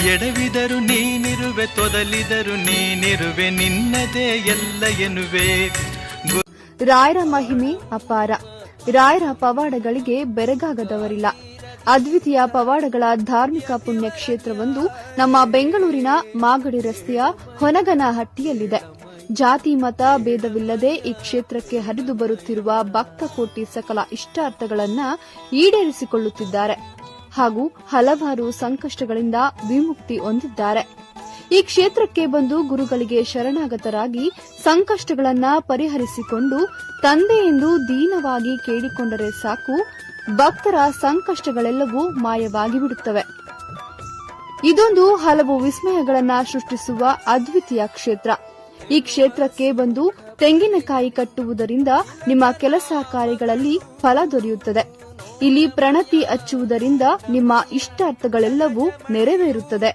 ಎಡವಿದರು ನೀನಿರುವೆ, ತೊದಲಿದರು ನೀನಿರುವೆ, ನಿನ್ನದೇ ಎಲ್ಲ ಎನ್ನುವೆ. ರಾಯರ ಮಹಿಮೆ ಅಪಾರ. ರಾಯರ ಪವಾಡಗಳಿಗೆ ಬೆರಗಾಗದವರಿಲ್ಲ. ಅದ್ವಿತೀಯ ಪವಾಡಗಳ ಧಾರ್ಮಿಕ ಪುಣ್ಯ ಕ್ಷೇತ್ರವೊಂದು ನಮ್ಮ ಬೆಂಗಳೂರಿನ ಮಾಗಡಿ ರಸ್ತೆಯ ಹೊನಗನಹಟ್ಟಿಯಲ್ಲಿದೆ. ಜಾತಿ ಮತ ಭೇದವಿಲ್ಲದೆ ಈ ಕ್ಷೇತ್ರಕ್ಕೆ ಹರಿದು ಬರುತ್ತಿರುವ ಭಕ್ತ ಕೋಟಿ ಸಕಲ ಇಷ್ಟಾರ್ಥಗಳನ್ನು ಈಡೇರಿಸಿಕೊಳ್ಳುತ್ತಿದ್ದಾರೆ ಹಾಗೂ ಹಲವಾರು ಸಂಕಷ್ಟಗಳಿಂದ ವಿಮುಕ್ತಿ ಹೊಂದಿದ್ದಾರೆ. ಈ ಕ್ಷೇತ್ರಕ್ಕೆ ಬಂದು ಗುರುಗಳಿಗೆ ಶರಣಾಗತರಾಗಿ ಸಂಕಷ್ಟಗಳನ್ನು ಪರಿಹರಿಸಿಕೊಂಡು ತಂದೆ ಎಂದು ದೀನವಾಗಿ ಕೇಳಿಕೊಂಡರೆ ಸಾಕು, ಭಕ್ತರ ಸಂಕಷ್ಟಗಳೆಲ್ಲವೂ ಮಾಯವಾಗಿ ಬಿಡುತ್ತವೆ. ಇದೊಂದು ಹಲವು ವಿಸ್ಮಯಗಳನ್ನು ಸೃಷ್ಟಿಸುವ ಅದ್ವಿತೀಯ ಕ್ಷೇತ್ರ. ಈ ಕ್ಷೇತ್ರಕ್ಕೆ ಬಂದು ತೆಂಗಿನಕಾಯಿ ಕಟ್ಟುವುದರಿಂದ ನಿಮ್ಮ ಕೆಲಸ ಕಾರ್ಯಗಳಲ್ಲಿ ಫಲ ದೊರೆಯುತ್ತದೆ. ಇಲ್ಲಿ ಪ್ರಣತಿ ಹಚ್ಚುವುದರಿಂದ ನಿಮ್ಮ ಇಷ್ಟಾರ್ಥಗಳೆಲ್ಲವೂ ನೆರವೇರುತ್ತದೆ.